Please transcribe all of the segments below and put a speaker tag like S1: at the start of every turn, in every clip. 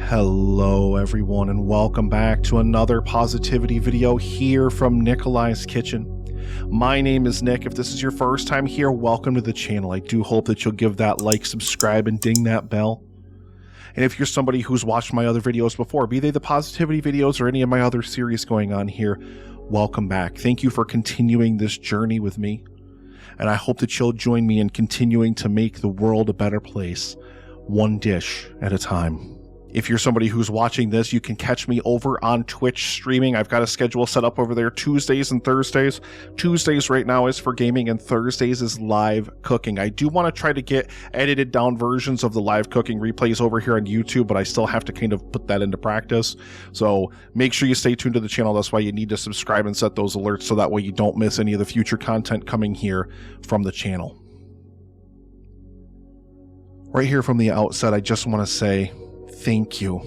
S1: Hello everyone and welcome back to another positivity video here from Nikoli's Kitchen. My name is Nick. If this is your first time here, welcome to the channel. I do hope that you'll give that like, subscribe, and ding that bell. And if you're somebody who's watched my other videos before, be they the positivity videos or any of my other series going on here, welcome back. Thank you for continuing this journey with me. And I hope that you'll join me in continuing to make the world a better place, one dish at a time. If you're somebody who's watching this, you can catch me over on Twitch streaming. I've got a schedule set up over there Tuesdays and Thursdays. Tuesdays right now is for gaming and Thursdays is live cooking. I do want to try to get edited down versions of the live cooking replays over here on YouTube, but I still have to kind of put that into practice. So make sure you stay tuned to the channel. That's why you need to subscribe and set those alerts so that way you don't miss any of the future content coming here from the channel. Right here from the outset, I just want to say, thank you.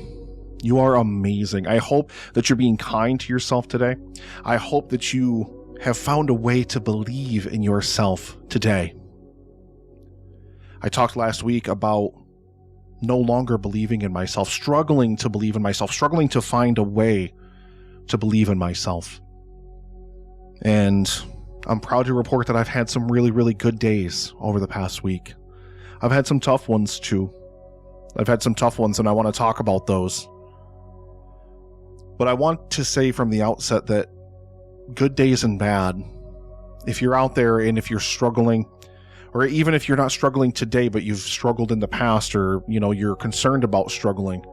S1: You are amazing. I hope that you're being kind to yourself today. I hope that you have found a way to believe in yourself today. I talked last week about no longer believing in myself, struggling to believe in myself, struggling to find a way to believe in myself. And I'm proud to report that I've had some really, really good days over the past week. I've had some tough ones too. I've had some tough ones and I want to talk about those. But I want to say from the outset that good days and bad, if you're out there and if you're struggling, or even if you're not struggling today, but you've struggled in the past, or you're concerned about struggling,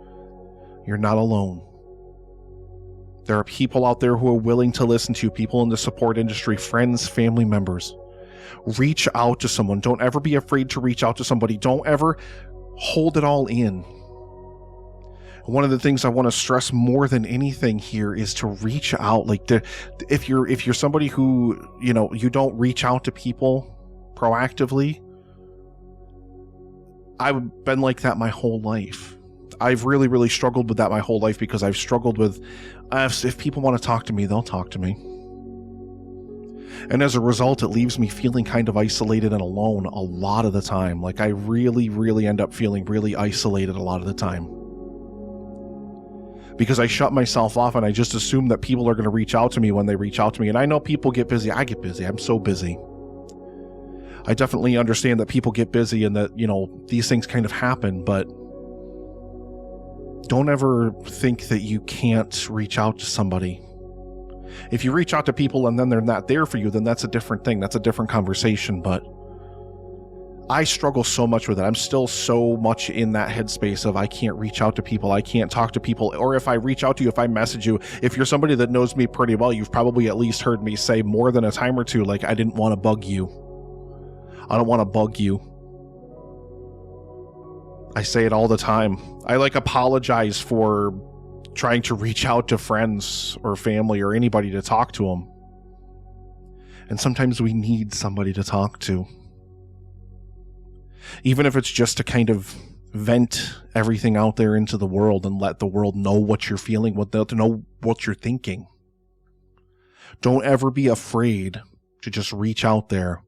S1: you're not alone. There are people out there who are willing to listen to you, people in the support industry, friends, family members. Reach out to someone. Don't ever be afraid to reach out to somebody. Don't ever hold it all in. One of the things I want to stress more than anything here is to reach out. Like if you're somebody who, you don't reach out to people proactively, I've been like that my whole life. I've really, really struggled with that my whole life because I've struggled with, if people want to talk to me, they'll talk to me. And as a result, it leaves me feeling kind of isolated and alone a lot of the time. Like I really, really end up feeling really isolated a lot of the time. Because I shut myself off and I just assume that people are going to reach out to me when they reach out to me. And I know people get busy. I get busy. I'm so busy. I definitely understand that people get busy and that, these things kind of happen, but don't ever think that you can't reach out to somebody. If you reach out to people and then they're not there for you, then that's a different thing. That's a different conversation. But I struggle so much with it. I'm still so much in that headspace of I can't reach out to people. I can't talk to people. Or if I reach out to you, if I message you, if you're somebody that knows me pretty well, you've probably at least heard me say more than a time or two, like, I didn't want to bug you. I don't want to bug you. I say it all the time. I apologize for trying to reach out to friends or family or anybody to talk to them. And sometimes we need somebody to talk to. Even if it's just to kind of vent everything out there into the world and let the world know what you're feeling, to know what you're thinking. Don't ever be afraid to just reach out there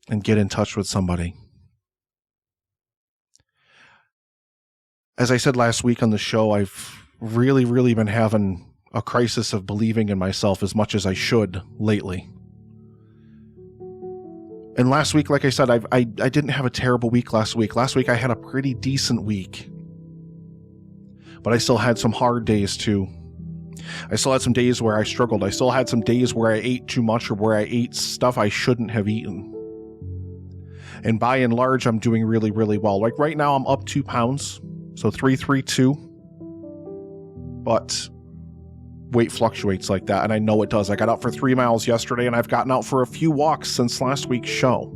S1: and get in touch with somebody. As I said last week on the show, I've really, really been having a crisis of believing in myself as much as I should lately. And last week, like I said, I didn't have a terrible week last week. Last week I had a pretty decent week. But I still had some hard days too. I still had some days where I struggled. I still had some days where I ate too much or where I ate stuff I shouldn't have eaten. And by and large, I'm doing really, really well. Like right now, I'm up 2 pounds. So 332. But weight fluctuates like that, and I know it does. I got out for 3 miles yesterday, and I've gotten out for a few walks since last week's show.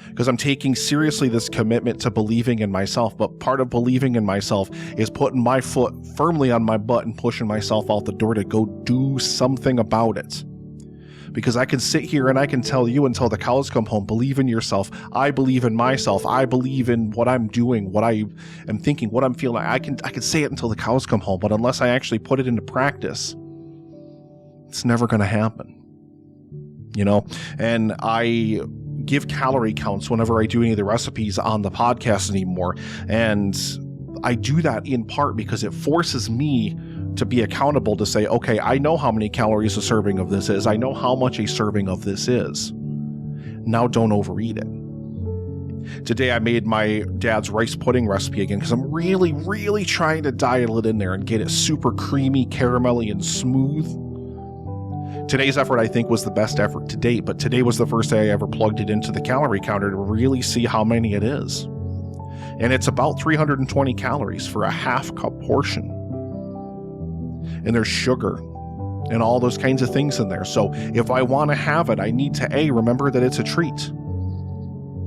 S1: Because I'm taking seriously this commitment to believing in myself, but part of believing in myself is putting my foot firmly on my butt and pushing myself out the door to go do something about it. Because I can sit here and I can tell you until the cows come home, believe in yourself. I believe in myself. I believe in what I'm doing, what I am thinking, what I'm feeling. I can say it until the cows come home, but unless I actually put it into practice, it's never going to happen. And I give calorie counts whenever I do any of the recipes on the podcast anymore. And I do that in part because it forces me to be accountable to say, okay, I know how many calories a serving of this is. I know how much a serving of this is. Now don't overeat it. Today I made my dad's rice pudding recipe again because I'm really, really trying to dial it in there and get it super creamy, caramelly, and smooth. Today's effort, I think, was the best effort to date, but today was the first day I ever plugged it into the calorie counter to really see how many it is. And it's about 320 calories for a half cup portion. And there's sugar and all those kinds of things in there. So if I want to have it, I need to remember that it's a treat.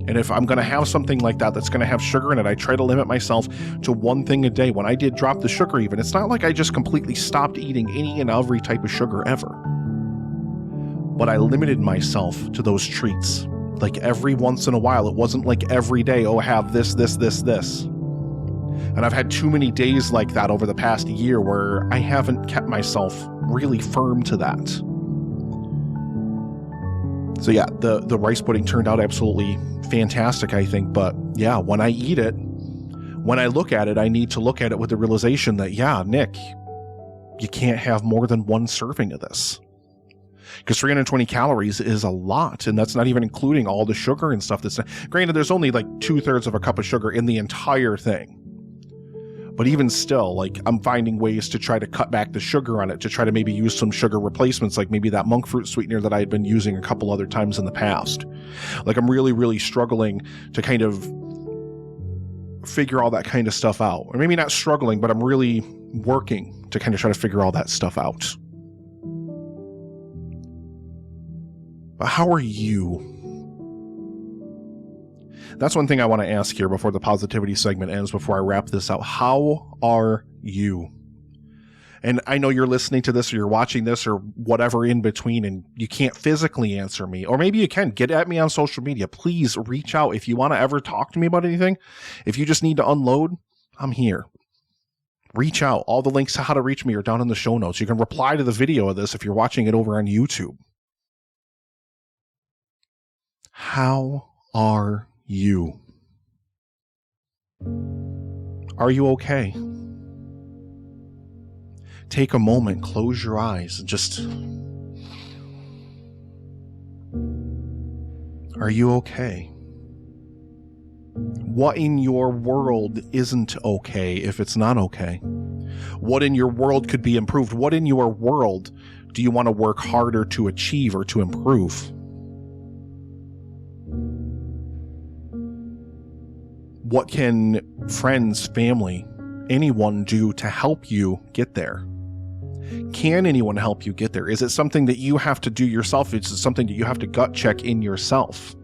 S1: And if I'm going to have something like that that's going to have sugar in it, I try to limit myself to one thing a day. When I did drop the sugar even, it's not like I just completely stopped eating any and every type of sugar ever. But I limited myself to those treats. Like every once in a while. It wasn't like every day, oh, have this. And I've had too many days like that over the past year where I haven't kept myself really firm to that. So yeah, the rice pudding turned out absolutely fantastic, I think. But yeah, when I eat it, when I look at it, I need to look at it with the realization that, yeah, Nick, you can't have more than one serving of this. Because 320 calories is a lot, and that's not even including all the sugar and stuff. Granted, there's only like 2/3 of a cup of sugar in the entire thing. But even still, like, I'm finding ways to try to cut back the sugar on it, to try to maybe use some sugar replacements, like maybe that monk fruit sweetener that I had been using a couple other times in the past. Like, I'm really, really struggling to kind of figure all that kind of stuff out. Or maybe not struggling, but I'm really working to kind of try to figure all that stuff out. But how are you? That's one thing I want to ask here before the positivity segment ends, before I wrap this out. How are you? And I know you're listening to this or you're watching this or whatever in between, and you can't physically answer me. Or maybe you can. Get at me on social media. Please reach out if you want to ever talk to me about anything. If you just need to unload, I'm here. Reach out. All the links to how to reach me are down in the show notes. You can reply to the video of this if you're watching it over on YouTube. How are you? Are you okay? Take a moment, close your eyes, and just... Are you okay? What in your world isn't okay if it's not okay? What in your world could be improved? What in your world do you want to work harder to achieve or to improve? What can friends, family, anyone do to help you get there? Can anyone help you get there? Is it something that you have to do yourself? Is it something that you have to gut check in yourself?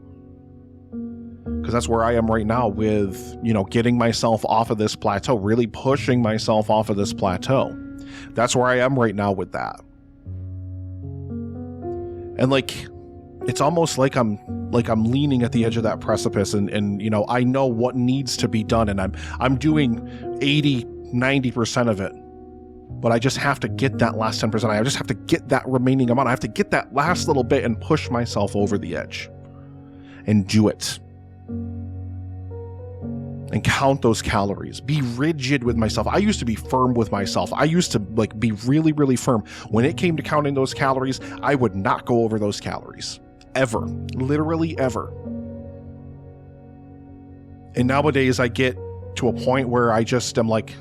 S1: Because that's where I am right now with, getting myself off of this plateau, really pushing myself off of this plateau. That's where I am right now with that. And it's almost like I'm leaning at the edge of that precipice and I know what needs to be done, and I'm doing 80-90% of it, but I just have to get that last 10%. I just have to get that remaining amount. I have to get that last little bit and push myself over the edge and do it. And count those calories. Be rigid with myself. I used to be firm with myself. I used to be really, really firm. When it came to counting those calories, I would not go over those calories. Ever. Literally ever. And nowadays I get to a point where I just am like,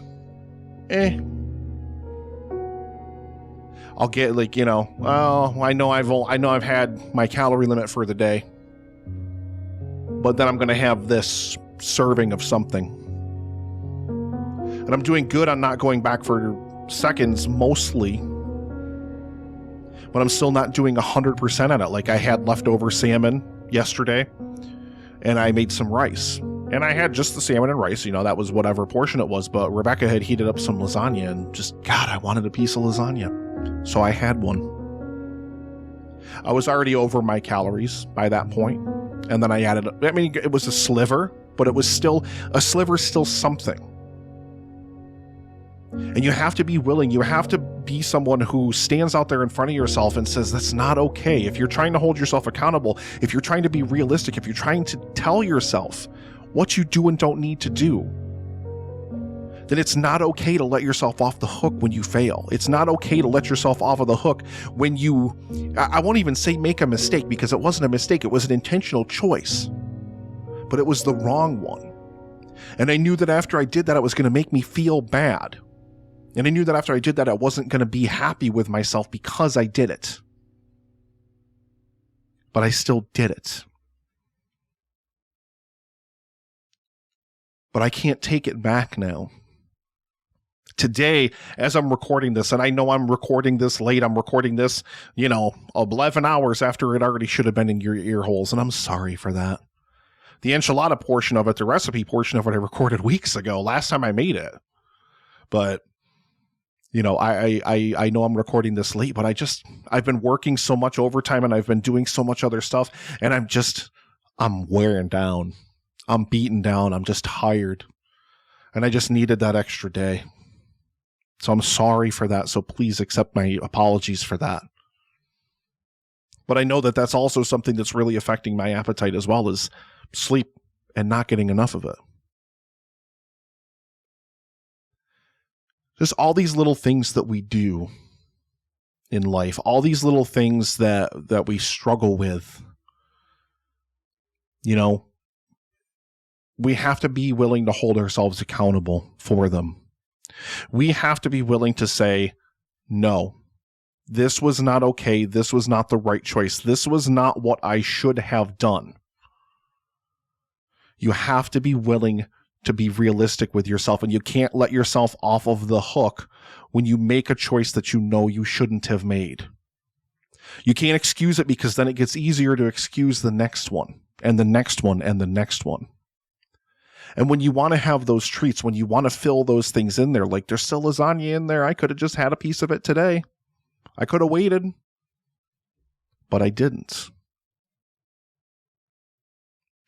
S1: I'll get I know I've had my calorie limit for the day, but then I'm going to have this serving of something. And I'm doing good on not going back for seconds mostly, but I'm still not doing 100% on it. Like, I had leftover salmon yesterday and I made some rice, and I had just the salmon and rice, that was whatever portion it was, but Rebecca had heated up some lasagna, and just, God, I wanted a piece of lasagna. So I had one. I was already over my calories by that point, and then I added, it was a sliver, but it was still, a sliver still something. And you have to be willing, you have to be someone who stands out there in front of yourself and says, that's not okay. If you're trying to hold yourself accountable, if you're trying to be realistic, if you're trying to tell yourself what you do and don't need to do, then it's not okay to let yourself off the hook when you fail. It's not okay to let yourself off of the hook when you, I won't even say make a mistake, because it wasn't a mistake. It was an intentional choice, but it was the wrong one. And I knew that after I did that, it was going to make me feel bad. And I knew that after I did that, I wasn't going to be happy with myself because I did it. But I still did it. But I can't take it back now. Today, as I'm recording this, and I know I'm recording this late, I'm recording this, 11 hours after it already should have been in your ear holes, and I'm sorry for that. The enchilada portion of it, the recipe portion of it, I recorded weeks ago, last time I made it. But, I know I'm recording this late, but I've been working so much overtime, and I've been doing so much other stuff, and I'm wearing down. I'm beaten down. I'm just tired. And I just needed that extra day. So I'm sorry for that. So please accept my apologies for that. But I know that that's also something that's really affecting my appetite as well, as sleep and not getting enough of it. Just all these little things that we do in life, all these little things that we struggle with, we have to be willing to hold ourselves accountable for them. We have to be willing to say, no, this was not okay. This was not the right choice. This was not what I should have done. You have to be willing to be realistic with yourself, and you can't let yourself off of the hook when you make a choice that you know you shouldn't have made. You can't excuse it, because then it gets easier to excuse the next one, and the next one, and the next one. And when you want to have those treats, when you want to fill those things in there, like there's still lasagna in there, I could have just had a piece of it today. I could have waited, but I didn't.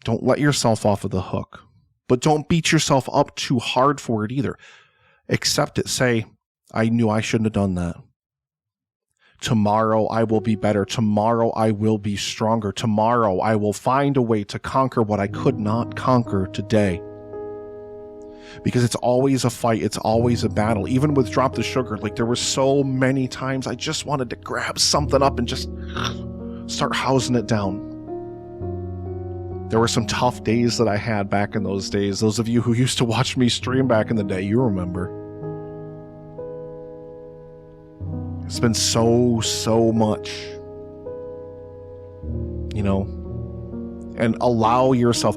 S1: Don't let yourself off of the hook, but don't beat yourself up too hard for it either. Accept it. Say, I knew I shouldn't have done that. Tomorrow I will be better. Tomorrow I will be stronger. Tomorrow I will find a way to conquer what I could not conquer today. Because it's always a fight. It's always a battle. Even with Drop the Sugar, there were so many times I just wanted to grab something up and just start housing it down. There were some tough days that I had back in those days. Those of you who used to watch me stream back in the day, you remember. It's been so much, and allow yourself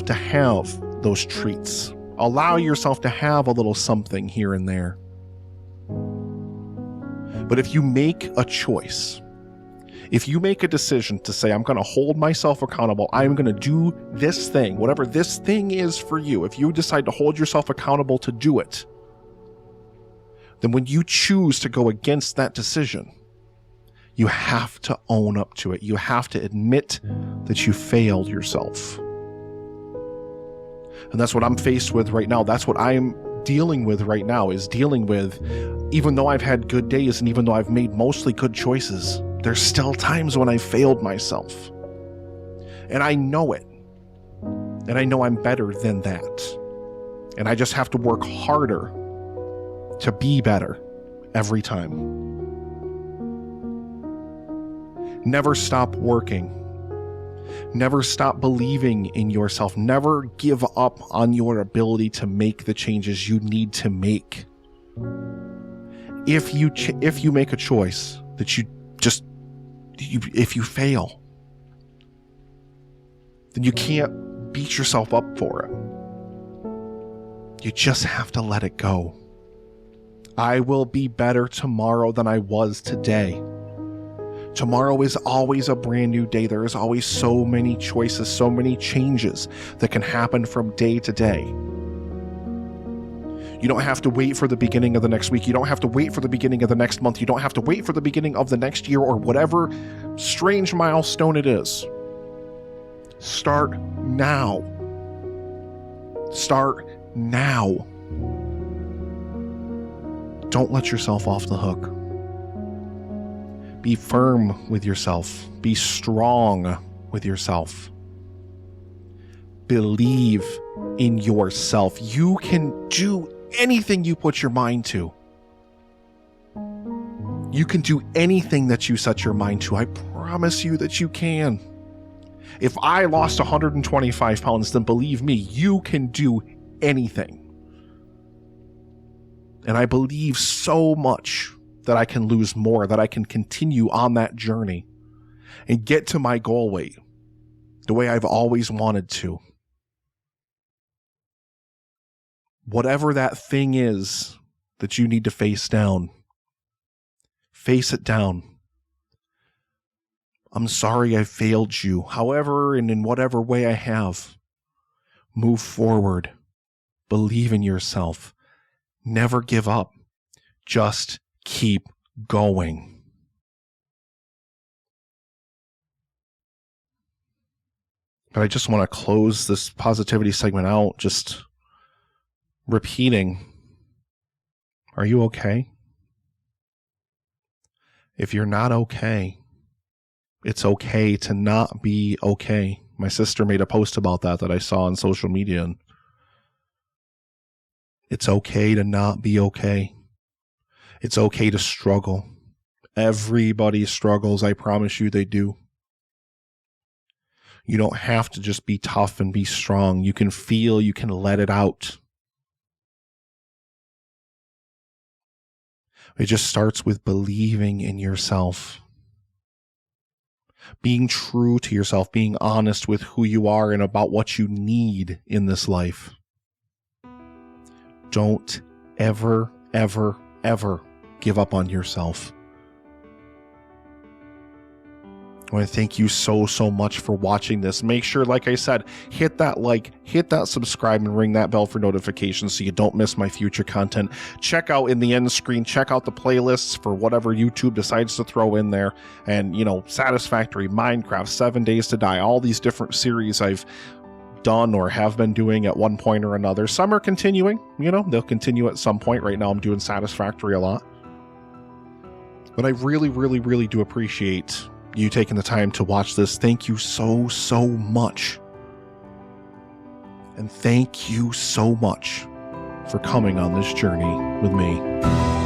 S1: to have those treats. Allow yourself to have a little something here and there. But if you make a choice, if you make a decision to say, I'm going to hold myself accountable, I'm going to do this thing, whatever this thing is for you, if you decide to hold yourself accountable to do it, then when you choose to go against that decision, you have to own up to it. You have to admit that you failed yourself. And that's what I'm faced with right now. That's what I'm dealing with right now, is dealing with, even though I've had good days and even though I've made mostly good choices, there's still times when I failed myself. And I know it. And I know I'm better than that. And I just have to work harder to be better every time. Never stop working. Never stop believing in yourself. Never give up on your ability to make the changes you need to make. If you make a choice that if you fail, then you can't beat yourself up for it. You just have to let it go. I will be better tomorrow than I was today. Tomorrow is always a brand new day. There is always so many choices, so many changes that can happen from day to day. You don't have to wait for the beginning of the next week. You don't have to wait for the beginning of the next month. You don't have to wait for the beginning of the next year or whatever strange milestone it is. Start now. Start now. Don't let yourself off the hook. Be firm with yourself. Be strong with yourself. believe in yourself. You can do anything you put your mind to. You can do anything that you set your mind to. I promise you that you can. If I lost 125 pounds, then believe me, you can do anything. And I believe so much that I can lose more, that I can continue on that journey and get to my goal weight the way I've always wanted to. Whatever that thing is that you need to face down, face it down. I'm sorry I failed you, however and in whatever way I have. Move forward. Believe in yourself. Never give up. Just keep going. But I just want to close this positivity segment out just repeating, are you okay? If you're not okay, it's okay to not be okay. My sister made a post about that I saw on social media. And it's okay to not be okay. It's okay to struggle. Everybody struggles. I promise you they do. You don't have to just be tough and be strong. You can feel, you can let it out. It just starts with believing in yourself. Being true to yourself, being honest with who you are and about what you need in this life. Don't ever, ever, ever give up on yourself. I want to thank you so much for watching this. Make sure, like I said, hit that like, hit that subscribe, and ring that bell for notifications so you don't miss my future content. Check out in the end screen, check out the playlists for whatever YouTube decides to throw in there. And, you know, Satisfactory, Minecraft, 7 Days to Die, all these different series I've done or have been doing at one point or another. Some are continuing, you know, they'll continue at some point. Right now I'm doing Satisfactory a lot. But I really, really, really do appreciate you taking the time to watch this. Thank you so much. And thank you so much for coming on this journey with me.